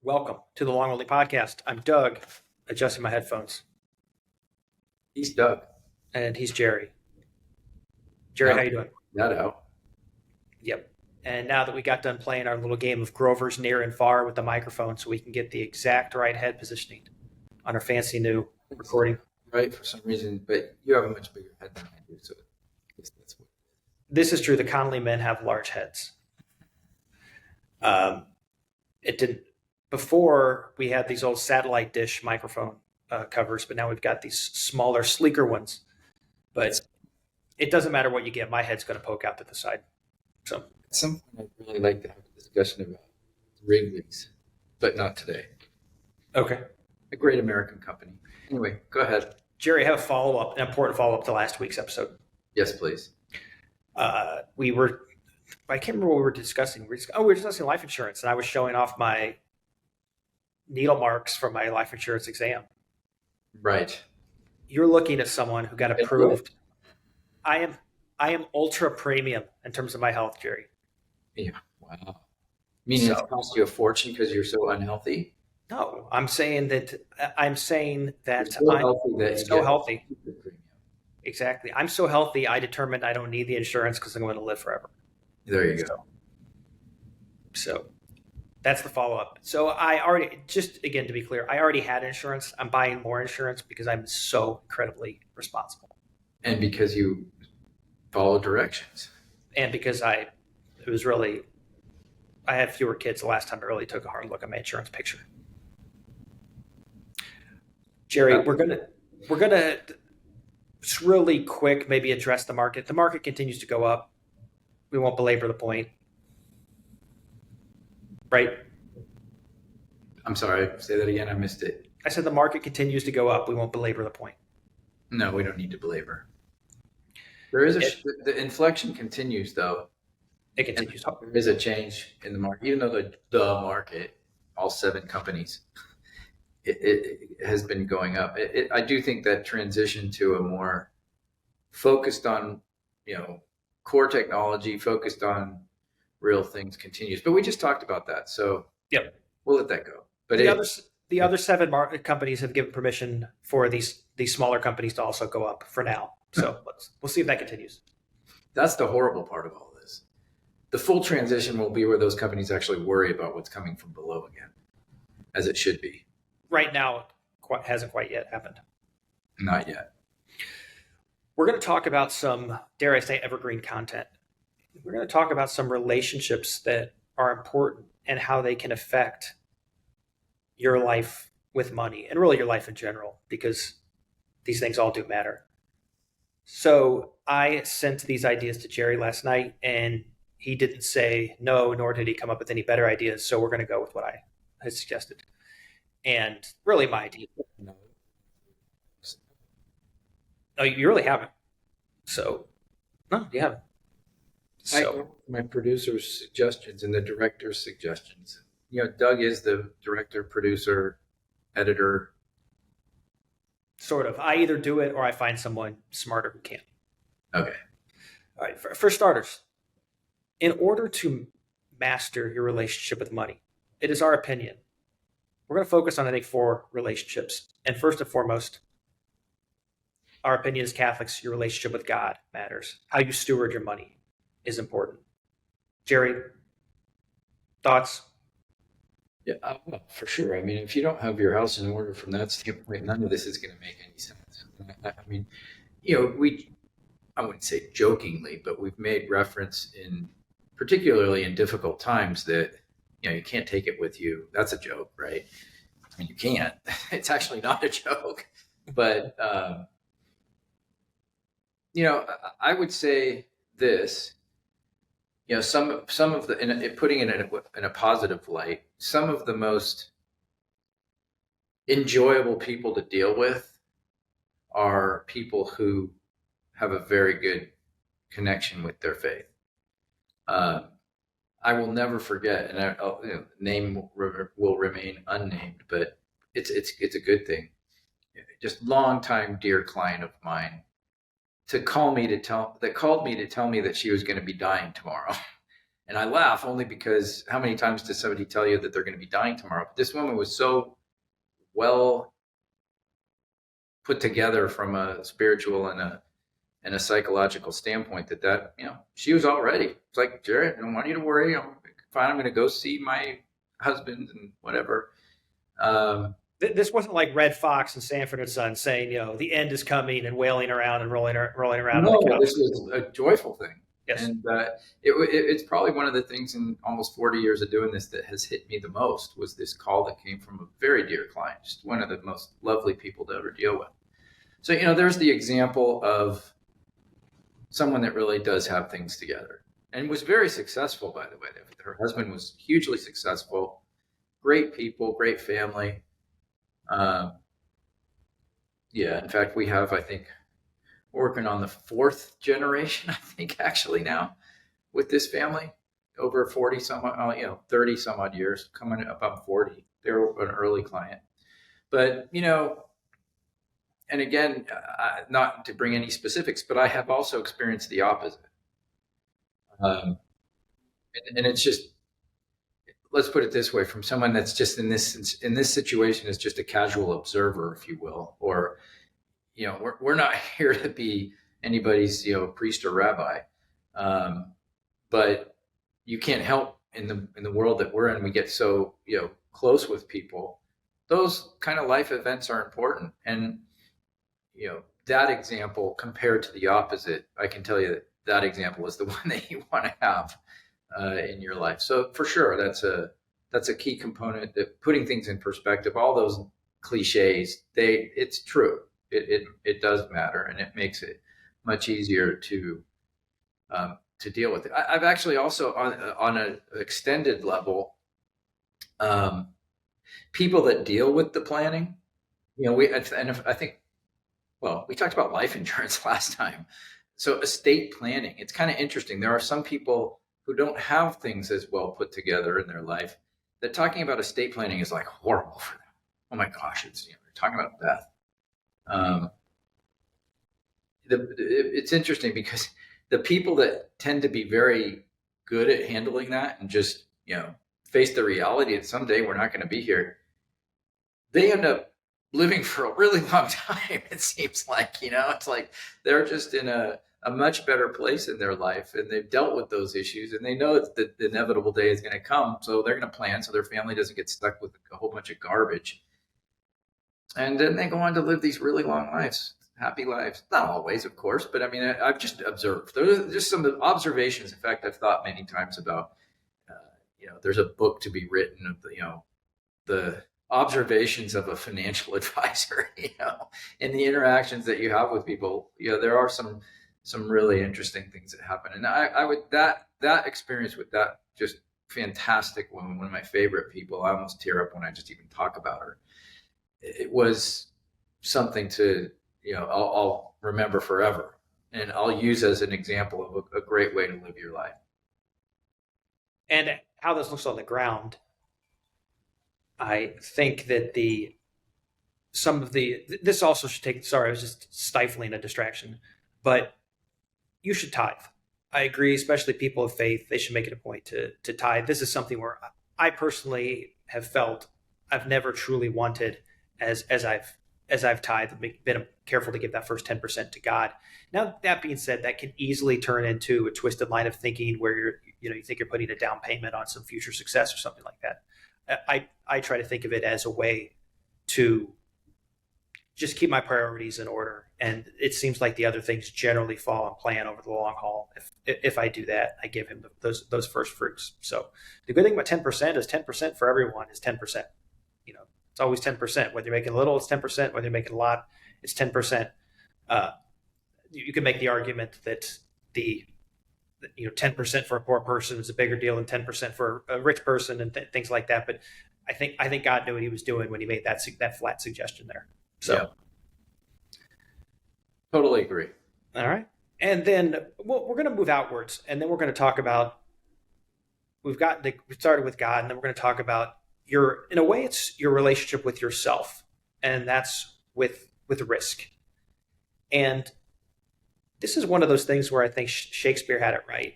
Welcome to the Long Only Podcast. I'm Doug, adjusting my headphones, He's Doug. and he's Gerry. Gerry, how you doing? That out. Yep. And now that we got done playing our little game of Grover's near and far with the microphone so we can get the exact right head positioning on our fancy new recording. Right, for some reason, but you have a much bigger head than I do, so I guess that's what. This is true. The Connolly men have large heads. It didn't before we had these old satellite dish microphone covers, but now we've got these smaller, sleeker ones. But it doesn't matter what you get. My head's going to poke out to the side. So At some point, I'd really like to have a discussion about Wrigley's, but not today. okay. A great American company. Anyway, go ahead. Gerry, I have a follow-up, an important follow-up to last week's episode. Yes, please. I can't remember what we were discussing. We were discussing life insurance, and I was showing off my needle marks from my life insurance exam. Right. You're looking at someone who got approved. I am ultra premium in terms of my health, Gerry. Yeah. Wow. Meaning it's cost you a fortune because you're so unhealthy? No, I'm saying that I'm So healthy that so healthy. the premium. Exactly. I'm so healthy, I determined I don't need the insurance because I'm going to live forever. There you go. So that's the follow-up. So I already, just again to be clear, I already had insurance. I'm buying more insurance because I'm so incredibly responsible. And because you follow directions. And because I had fewer kids the last time I really took a hard look at my insurance picture. Gerry, we're gonna just really quick maybe address the market. The market continues to go up. We won't belabor the point. Right? I'm sorry, say that again. I missed it. I said the market continues to go up. We won't belabor the point. No, we don't need to belabor. There is the inflection continues though. It continues. There is a change in the market, even though the market, all 7 companies, it has been going up. I do think that transition to a more focused on, core technology, focused on real things continues. But we just talked about that, so Yep. We'll let that go. But the other 7 companies have given permission for these smaller companies to also go up for now. So we'll see if that continues. That's the horrible part of all this. The full transition will be where those companies actually worry about what's coming from below again, as it should be. Right now, it hasn't quite yet happened. Not yet. We're going to talk about some, dare I say, evergreen content. We're going to talk about some relationships that are important and how they can affect your life with money and really your life in general, because these things all do matter. So I sent these ideas to Gerry last night, and he didn't say no, nor did he come up with any better ideas. So we're going to go with what I had suggested. And really my idea. No, you really haven't. So, no, you haven't. So My producer's suggestions and the director's suggestions. Doug is the director, producer, editor. sort of. I either do it or I find someone smarter who can. Okay. All right. For starters, in order to master your relationship with money, it is our opinion. We're going to focus on, I think, 4 relationships. And first and foremost, our opinion as Catholics, your relationship with God matters. How you steward your money is important. Gerry, thoughts? Yeah, well, for sure. I mean, if you don't have your house in order from that standpoint, none of this is going to make any sense. I mean, I wouldn't say jokingly, but we've made reference particularly in difficult times that, you can't take it with you. That's a joke, right? I mean, you can't. It's actually not a joke. But, I would say this. Some of putting it in a positive light, some of the most enjoyable people to deal with are people who have a very good connection with their faith. I will never forget, and name will remain unnamed, but it's a good thing. Just longtime dear client of mine called me to tell me that she was going to be dying tomorrow, And I laugh only because how many times does somebody tell you that they're going to be dying tomorrow? But this woman was so well put together from a spiritual and a psychological standpoint that she was all ready. It's like, Gerry, I don't want you to worry. I'm fine. I'm going to go see my husband and whatever. This wasn't like Red Fox and Sanford and Son saying, the end is coming and wailing around and rolling around on the couch. This was a joyful thing. Yes. And it's probably one of the things in almost 40 years of doing this that has hit me the most was this call that came from a very dear client, just one of the most lovely people to ever deal with. So, there's the example of someone that really does have things together and was very successful, by the way. Her husband was hugely successful, great people, great family. In fact, we have, I think, working on the 4th generation, I think, actually now with this family, over 40 some, 30 some odd years, coming up on 40. They're an early client. But, and again, not to bring any specifics, but I have also experienced the opposite. And it's just, let's put it this way, from someone that's just in this situation is just a casual observer, if you will, or, we're not here to be anybody's, priest or rabbi. But you can't help in the world that we're in. We get so, close with people. Those kind of life events are important. And, that example compared to the opposite, I can tell you that example is the one that you want to have in your life. So for sure, that's a key component, that putting things in perspective, all those cliches, it's true. It does matter, and it makes it much easier to deal with it. I've actually also on an extended level, people that deal with the planning, I think, well, we talked about life insurance last time. So estate planning, it's kind of interesting. There are some people who don't have things as well put together in their life that talking about estate planning is like horrible for them. Oh my gosh, it's they're talking about death. It's interesting because the people that tend to be very good at handling that and just face the reality that someday we're not going to be here, they end up living for a really long time. It seems like it's like they're just in a much better place in their life, and they've dealt with those issues, and they know the inevitable day is going to come, so they're going to plan so their family doesn't get stuck with a whole bunch of garbage. And then they go on to live these really long lives, happy lives. Not always, of course, but I mean, I've just observed. There's just some observations. In fact, I've thought many times about, there's a book to be written of the observations of a financial advisor, and the interactions that you have with people. There are some really interesting things that happen. And I would, that experience with that just fantastic woman, one of my favorite people. I almost tear up when I just even talk about her. It was something to, I'll remember forever, and I'll use as an example of a great way to live your life. And how this looks on the ground, I think that this also should take, sorry, I was just stifling a distraction, but you should tithe. I agree, especially people of faith, they should make it a point to tithe. This is something where I personally have felt I've never truly wanted as I've tithed, been careful to give that first 10% to God. Now, that being said, that can easily turn into a twisted line of thinking where you think you're putting a down payment on some future success or something like that. I try to think of it as a way to just keep my priorities in order. And it seems like the other things generally fall on plan over the long haul. If I do that, I give him those first fruits. So the good thing about 10% is 10% for everyone is 10%. It's always 10%. Whether you're making a little, it's 10%. Whether you're making a lot, it's 10%. You can make the argument that 10% for a poor person is a bigger deal than 10% for a rich person and things like that. But I think God knew what he was doing when he made that flat suggestion there. So, yeah. Totally agree. All right. And then we're going to move outwards, and then we're going to talk about, we started with God, and then we're going to talk about in a way, it's your relationship with yourself, and that's with risk. And this is one of those things where I think Shakespeare had it right.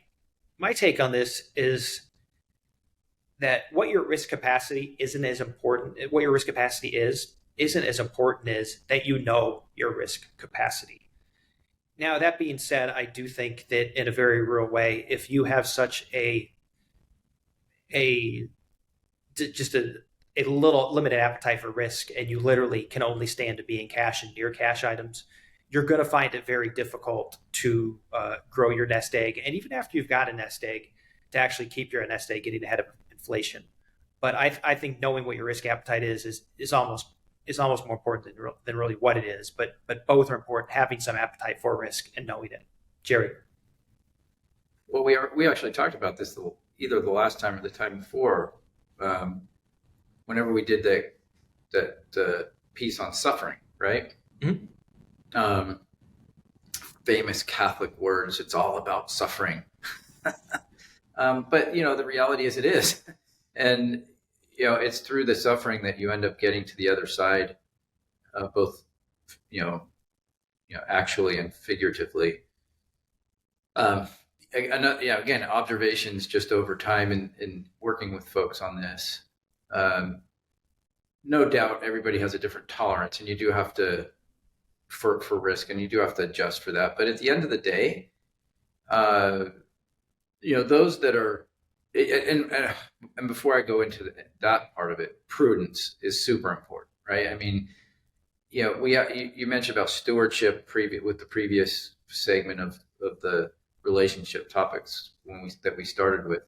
my take on this is that what your risk capacity isn't as important. What your risk capacity isn't as important as that you know your risk capacity. Now, that being said, I do think that in a very real way, if you have such a just a little limited appetite for risk and you literally can only stand to be in cash and near cash items, you're going to find it very difficult to grow your nest egg. And even after you've got a nest egg, to actually keep your nest egg getting ahead of inflation. But I think knowing what your risk appetite is almost more important than really what it is. But both are important. Having some appetite for risk and knowing it. Gerry. Well, we actually talked about this either the last time or the time before. Whenever we did that piece on suffering, right? Mm-hmm. Famous Catholic words. It's all about suffering. But the reality is it is, and it's through the suffering that you end up getting to the other side, both actually and figuratively. Again, observations just over time in working with folks on this. No doubt everybody has a different tolerance, and you do have to for risk, and you do have to adjust for that. But at the end of the day, those that are, and before I go into that part of it, prudence is super important, right? I mean, you mentioned about stewardship with the previous segment of the relationship topics that we started with.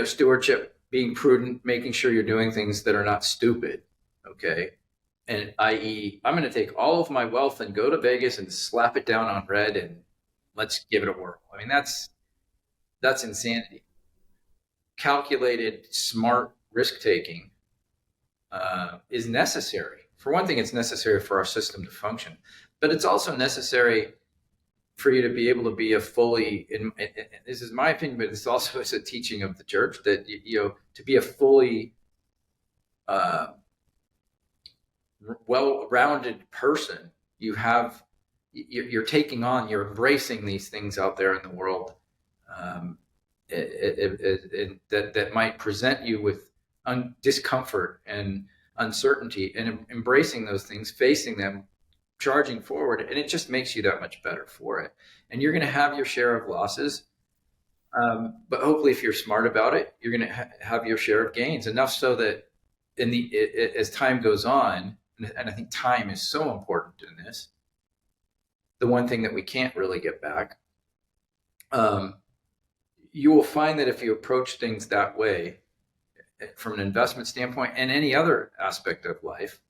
Stewardship, being prudent, making sure you're doing things that are not stupid, okay? And i.e., I'm going to take all of my wealth and go to Vegas and slap it down on red and let's give it a whirl. I mean, that's insanity. Calculated, smart risk-taking is necessary. For one thing, it's necessary for our system to function, but it's also necessary for you to be able to be a fully, this is my opinion, but it's also a teaching of the church that, to be a fully well-rounded person, you're taking on, you're embracing these things out there in the world that might present you with discomfort and uncertainty, and embracing those things, facing them, charging forward, and it just makes you that much better for it. And you're going to have your share of losses, but hopefully, if you're smart about it, you're going to have your share of gains, enough so that as time goes on, and I think time is so important in this, the one thing that we can't really get back, you will find that if you approach things that way, from an investment standpoint and any other aspect of life,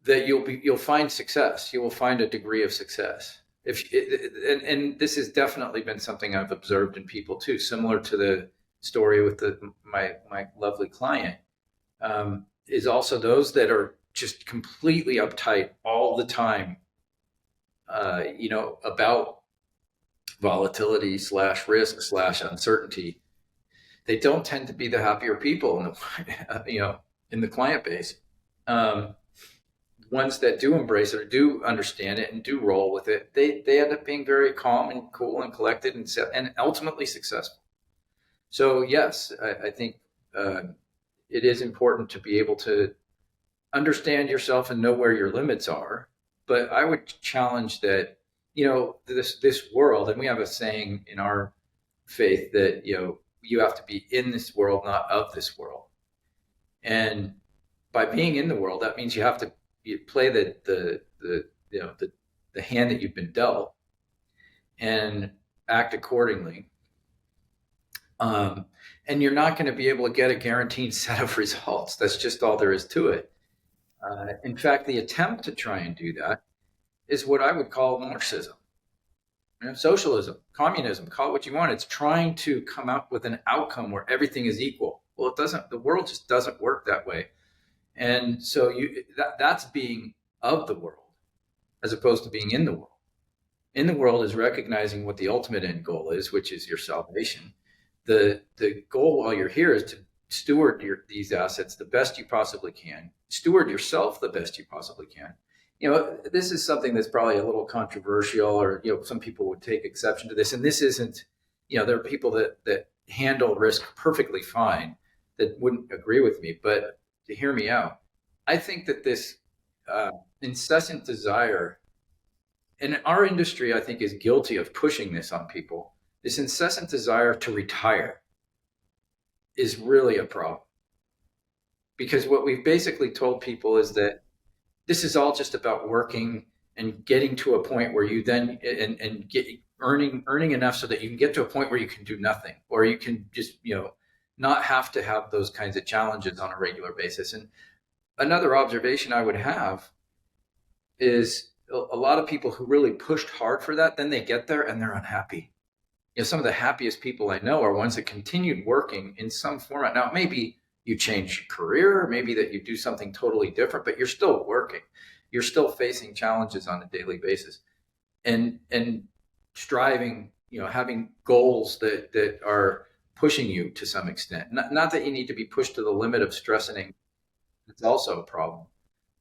that you'll find success. You will find a degree of success. And this has definitely been something I've observed in people too, similar to the story with my lovely client, is also those that are just completely uptight all the time, about volatility / risk / uncertainty. They don't tend to be the happier people in the client base. Ones that do embrace it or do understand it and do roll with it, they end up being very calm and cool and collected and ultimately successful. So yes, I think it is important to be able to understand yourself and know where your limits are. But I would challenge that, this world, and we have a saying in our faith that, you have to be in this world, not of this world. And by being in the world, that means you have to play the hand that you've been dealt and act accordingly. And you're not going to be able to get a guaranteed set of results. That's just all there is to it. In fact, the attempt to try and do that is what I would call Marxism. Socialism, communism, call it what you want. It's trying to come up with an outcome where everything is equal. Well, it doesn't. The world just doesn't work that way. And so that's being of the world as opposed to being in the world. In the world is recognizing what the ultimate end goal is, which is your salvation. The goal while you're here is to steward these assets the best you possibly can. Steward yourself the best you possibly can. This is something that's probably a little controversial, or some people would take exception to this. And this isn't, there are people that handle risk perfectly fine that wouldn't agree with me. But to hear me out, I think that this incessant desire, and our industry, I think, is guilty of pushing this on people. This incessant desire to retire is really a problem, because what we've basically told people is that this is all just about working and getting to a point where you then and get earning enough so that you can get to a point where you can do nothing, or you can just not have to have those kinds of challenges on a regular basis. And another observation I would have is a lot of people who really pushed hard for that, then they get there and they're unhappy. Some of the happiest people I know are ones that continued working in some format. Now, maybe you change your career, maybe that you do something totally different, but you're still working. You're still facing challenges on a daily basis, and striving, having goals that are pushing you to some extent. Not that you need to be pushed to the limit of stress and anxiety. It's also a problem,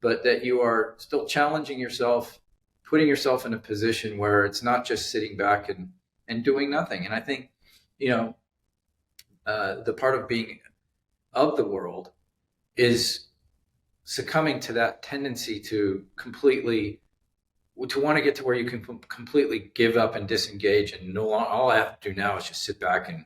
but that you are still challenging yourself, putting yourself in a position where it's not just sitting back and doing nothing. And I think, the part of being of the world is succumbing to that tendency to want to get to where you can completely give up and disengage, and no longer, all I have to do now is just sit back and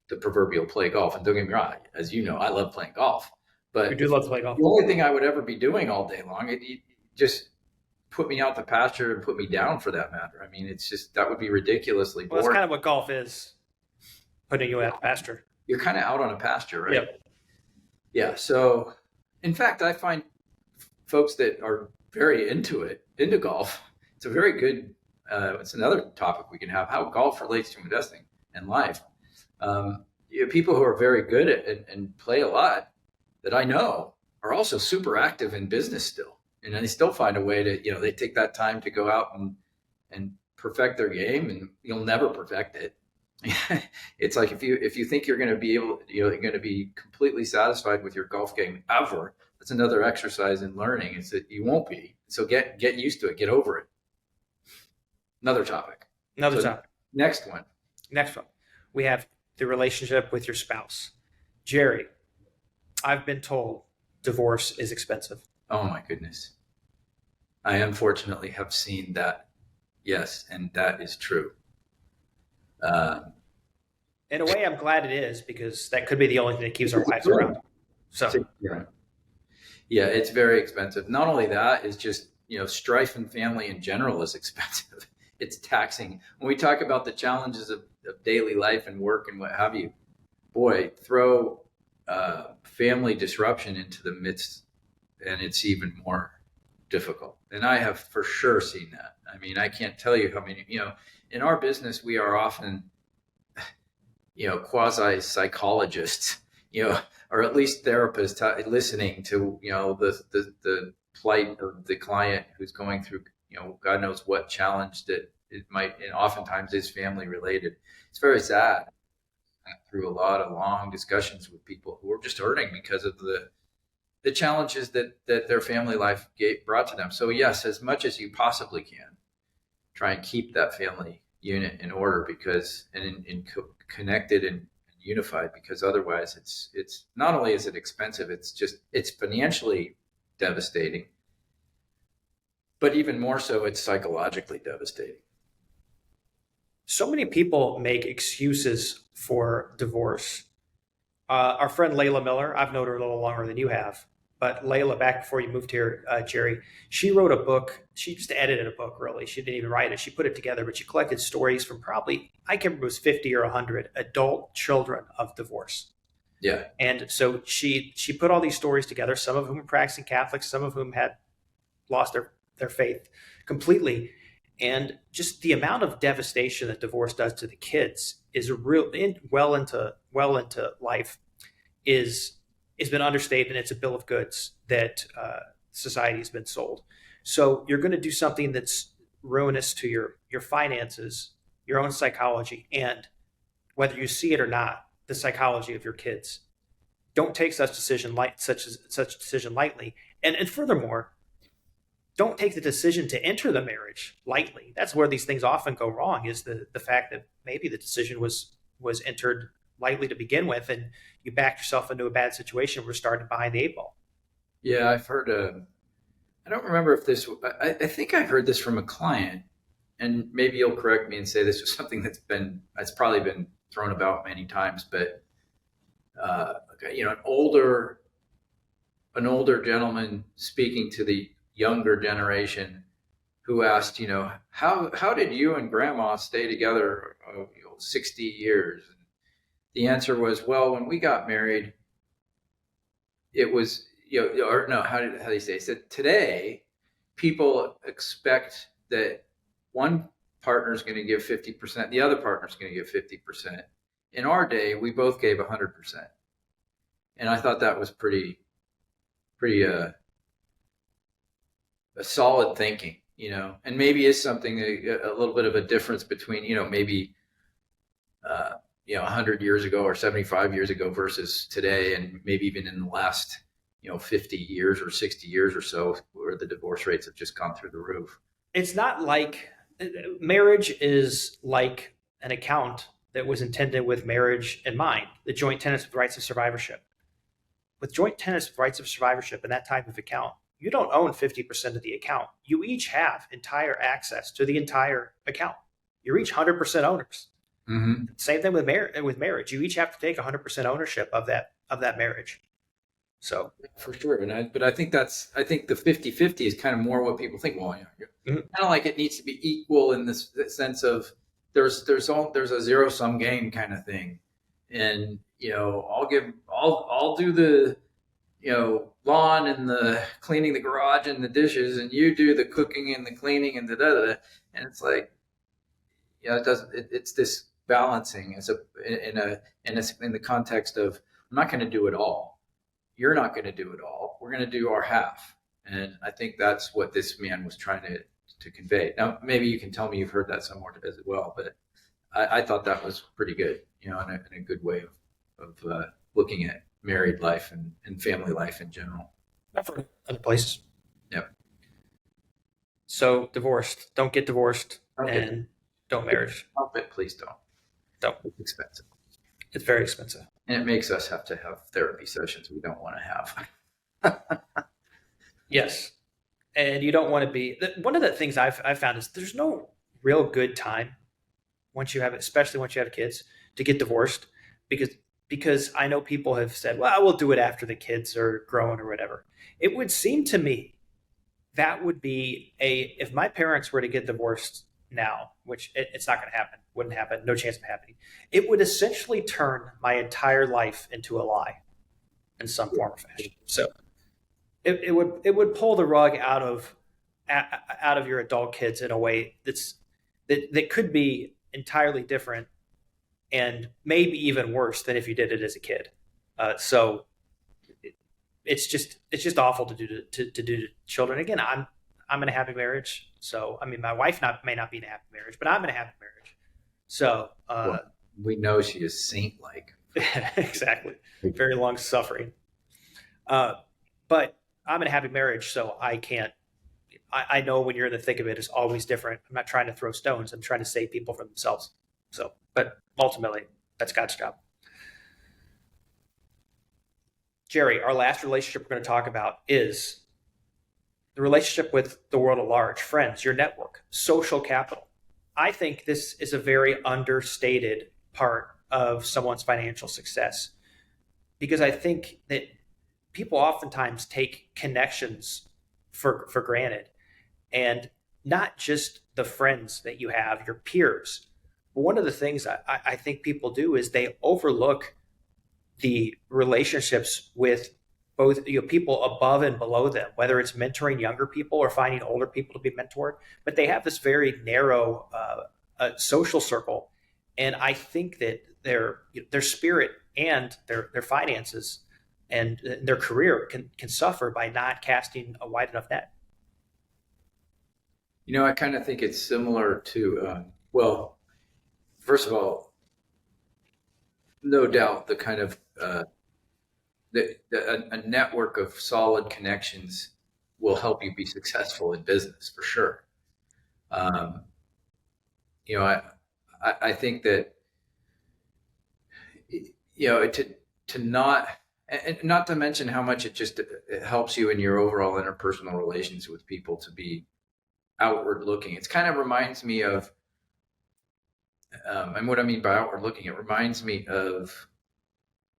the proverbial play golf. And don't get me wrong, as you know, I love playing golf, but You do love to play golf. the only thing I would ever be doing all day long, it just put me out the pasture and put me down, for that matter. I mean, it's just, that would be ridiculously Well, that's boring. kind of what golf is, putting you out pasture. You're kind of out on a pasture, right? Yep. Yeah. So, in fact, I find folks that are very into golf, it's a very good, it's another topic we can have, how golf relates to investing and life. People who are very good at and play a lot that I know are also super active in business still. And they still find a way to, they take that time to go out and perfect their game, and you'll never perfect it. It's like if you think you're going to be able, you're going to be completely satisfied with your golf game ever, that's another exercise in learning. It's that you won't be. So get used to it. Get over it. Another topic. Topic. Next one. We have the relationship with your spouse. Gerry, I've been told divorce is expensive. Oh my goodness. I unfortunately have seen that. Yes, and that is true. In a way, I'm glad it is, because that could be the only thing that keeps our wives around. So, yeah, it's very expensive. Not only that, it's just, strife in family in general is expensive. It's taxing. When we talk about the challenges of daily life and work and what have you, boy, throw family disruption into the midst, and it's even more difficult. And I have for sure seen that. I mean, I can't tell you how many, in our business, we are often, quasi psychologists, or at least therapists listening to, the plight of the client who's going through, God knows what challenge that it might, and oftentimes is family related. It's very sad. Through a lot of long discussions with people who are just hurting because of the challenges that their family life brought to them. So yes, as much as you possibly can, try and keep that family unit in order, because connected and unified, because otherwise it's not only is it expensive, it's financially devastating, but even more so, it's psychologically devastating. So many people make excuses for divorce. Our friend Layla Miller, I've known her a little longer than you have, but Layla, back before you moved here, Gerry, she wrote a book. She just edited a book, really. She didn't even write it. She put it together, but she collected stories from probably, I can't remember, it was 50 or 100 adult children of divorce. Yeah. And so she put all these stories together, some of whom were practicing Catholics, some of whom had lost their faith completely. And just the amount of devastation that divorce does to the kids is well into life is been understated, and it's a bill of goods that society has been sold. So you're going to do something that's ruinous to your finances, your own psychology, and whether you see it or not, the psychology of your kids. Don't take such decision lightly. And furthermore, don't take the decision to enter the marriage lightly. That's where these things often go wrong, is the fact that maybe the decision was entered lightly to begin with, and you backed yourself into a bad situation where you're starting behind the eight ball. Yeah, I've heard. I don't remember if this. I think I heard this from a client, and maybe you'll correct me and say this was something that's probably been thrown about many times. But an older gentleman speaking to the younger generation, who asked, how did you and Grandma stay together 60 years? The answer was, well, when we got married, it was, or no, how do you say? He said, today, people expect that one partner is going to give 50%, the other partner is going to give 50%. In our day, we both gave 100%. And I thought that was pretty solid thinking, and maybe is something, a little bit of a difference between, maybe 100 years ago or 75 years ago versus today, and maybe even in the last 50 years or 60 years or so, where the divorce rates have just gone through the roof. It's not like marriage is like an account that was intended with marriage in mind, the joint tenants with rights of survivorship. With joint tenants with rights of survivorship and that type of account, you don't own 50% of the account. You each have entire access to the entire account. You're each 100% owners. Mm-hmm. Same thing with marriage. You each have to take 100% ownership of that marriage. So for sure, but I think the 50-50 is kind of more what people think. Well, kind of like it needs to be equal in this sense of there's a zero sum game kind of thing, and I'll do the lawn and the cleaning the garage and the dishes, and you do the cooking and the cleaning and and it's like, it doesn't. It's this balancing in the context of, I'm not going to do it all. You're not going to do it all. We're going to do our half. And I think that's what this man was trying to convey. Now, maybe you can tell me you've heard that somewhere as well, but I thought that was pretty good, and a good way of looking at married life and family life in general. Not for other places. Yep. So divorced. Don't get divorced, and don't marriage. But please don't. Don't. It's expensive. It's very expensive. And it makes us have to have therapy sessions we don't want to have. Yes. And you don't want to be, one of the things I've found is there's no real good time especially once you have kids, to get divorced, because I know people have said, well, we'll do it after the kids are grown or whatever. It would seem to me that would be if my parents were to get divorced now, which it's not going to happen, wouldn't happen, no chance of happening, it would essentially turn my entire life into a lie in some form or fashion. So it would pull the rug out of your adult kids in a way that could be entirely different and maybe even worse than if you did it as a kid. So it's just awful to do to children. Again, I'm in a happy marriage. So, I mean, my wife may not be in a happy marriage, but I'm in a happy marriage. So, well, we know she is saint-like. Exactly. Very long suffering. But I'm in a happy marriage, so I know when you're in the thick of it, it's always different. I'm not trying to throw stones. I'm trying to save people from themselves. So, but ultimately, that's God's job. Gerry, our last relationship we're going to talk about is the relationship with the world at large, friends, your network, social capital. I think this is a very understated part of someone's financial success, because I think that people oftentimes take connections for granted, and not just the friends that you have, your peers. But one of the things I think people do is they overlook the relationships with both people above and below them, whether it's mentoring younger people or finding older people to be mentored. But they have this very narrow social circle, and I think that their spirit and their finances and their career can suffer by not casting a wide enough net. I kind of think it's similar to, well, first of all, no doubt the kind of a network of solid connections will help you be successful in business for sure. Um, you know, I think that, you know, to not, and not to mention how much it helps you in your overall interpersonal relations with people to be outward looking. It kind of reminds me of, and what I mean by outward looking, it reminds me of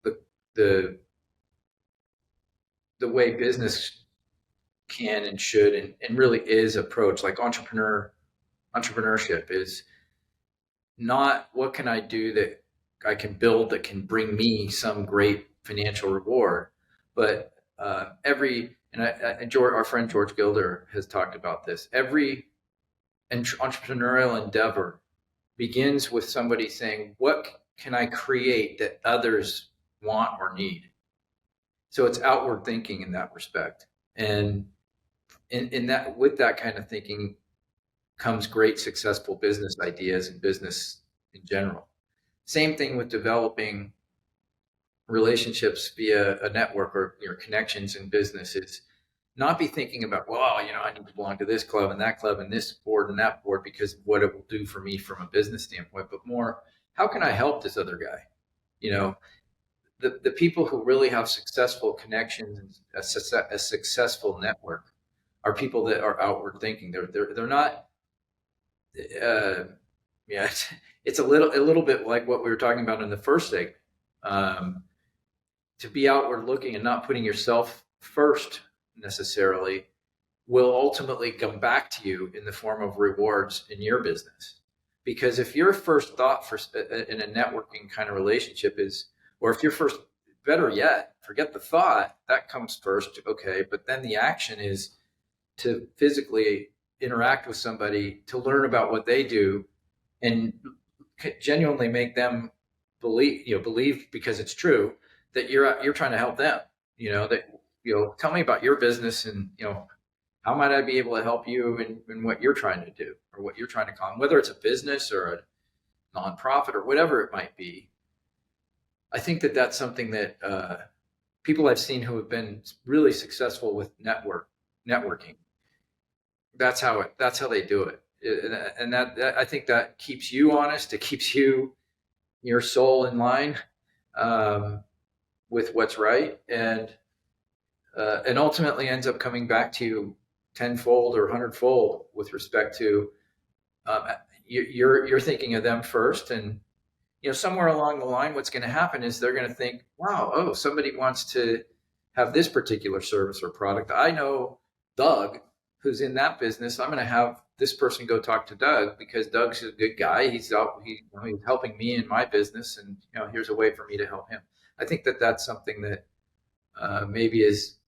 the the the way business can and should and really is approached. Like entrepreneurship is not what can I do that I can build that can bring me some great financial reward, but our friend George Gilder has talked about this. Every entrepreneurial endeavor begins with somebody saying, "What can I create that others want or need?" So it's outward thinking in that respect, and in that, with that kind of thinking comes great successful business ideas and business in general. Same thing with developing relationships via a network or your connections in business is not be thinking about, well, you know, I need to belong to this club and this board and that board because of what it will do for me from a business standpoint, but more, how can I help this other guy? You know, the people who really have successful connections and a successful network are people that are outward thinking. They're not, yeah, it's a little bit like what we were talking about in the first segment. To be outward looking and not putting yourself first necessarily will ultimately come back to you in the form of rewards in your business. Because if your first thought in a networking kind of relationship is, or if your first, better yet, forget the thought, that comes first, okay, but then the action is to physically interact with somebody, to learn about what they do, and genuinely make them believe because it's true that you're trying to help them. You know, that, you know, tell me about your business and, you know, how might I be able to help you in what you're trying to do or what you're trying to accomplish, whether it's a business or a nonprofit or whatever it might be. I think that that's something that people I've seen who have been really successful with networking. That's how they do it. And that I think that keeps you honest. It keeps your soul in line with what's right, and ultimately ends up coming back to you tenfold or hundredfold with respect to you're thinking of them first, and you know, somewhere along the line, what's going to happen is they're going to think, wow, oh, somebody wants to have this particular service or product. I know Doug, who's in that business. I'm going to have this person go talk to Doug because Doug's a good guy. He's helping me in my business, and you know, here's a way for me to help him. I think that that's something that maybe is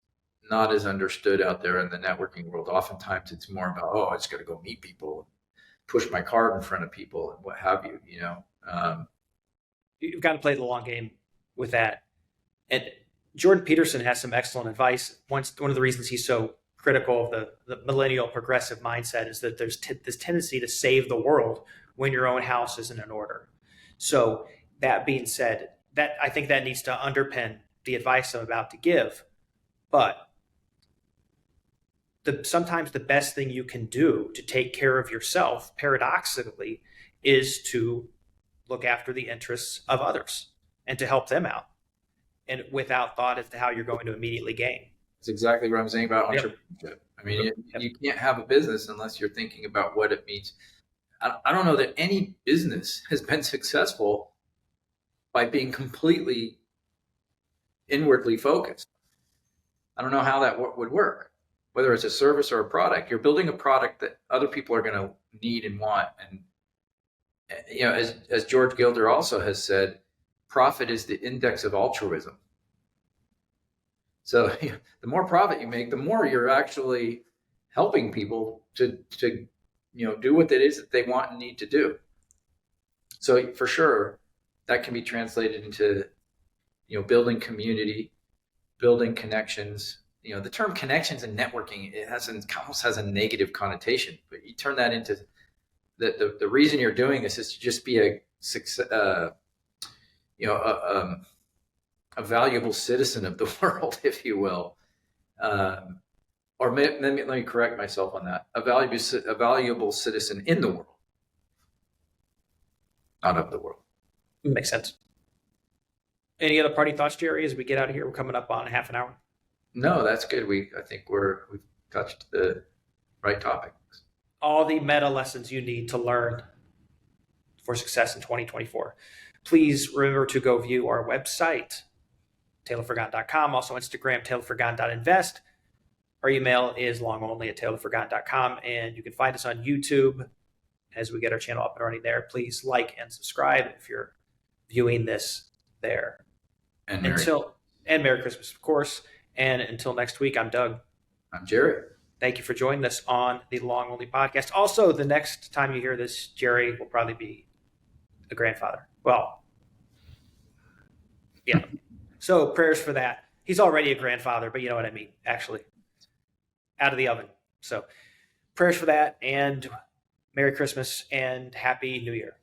not as understood out there in the networking world. Oftentimes, it's more about, oh, I just got to go meet people, push my card in front of people, and what have you. You know, you've got to play the long game with that. And Jordan Peterson has some excellent advice. One of the reasons he's so critical of the millennial progressive mindset is that there's this tendency to save the world when your own house isn't in order. So that being said, that I think that needs to underpin the advice I'm about to give. But sometimes the best thing you can do to take care of yourself, paradoxically, is to look after the interests of others and to help them out, and without thought as to how you're going to immediately gain. That's exactly what I'm saying about entrepreneurship. Yep. I mean, you can't have a business unless you're thinking about what it means. I don't know that any business has been successful by being completely inwardly focused. I don't know how that would work. Whether it's a service or a product, you're building a product that other people are going to need and want. And you know, as George Gilder also has said, profit is the index of altruism. So the more profit you make, the more you're actually helping people to you know, do what it is that they want and need to do. So for sure, that can be translated into, you know, building community, building connections. You know, the term connections and networking, it almost has a negative connotation, but you turn that into the reason you're doing this is to just be a valuable citizen of the world, if you will. or let me correct myself on that. A valuable citizen in the world, not of the world. Makes sense. Any other party thoughts, Gerry, as we get out of here? We're coming up on half an hour. No, that's good. I think we've touched the right topics. All the meta lessons you need to learn for success in 2024. Please remember to go view our website, taleofforgotten.com. Also Instagram, taleofforgotten.invest. Our email is longonly@taleofforgotten.com. And you can find us on YouTube as we get our channel up and running there. Please like and subscribe if you're viewing this there. And Merry Christmas, of course. And until next week, I'm Doug. I'm Gerry. Thank you for joining us on the Long Only podcast. Also, the next time you hear this, Gerry will probably be a grandfather. Well, yeah. So prayers for that. He's already a grandfather, but you know what I mean, actually. Out of the oven. So prayers for that, and Merry Christmas and Happy New Year.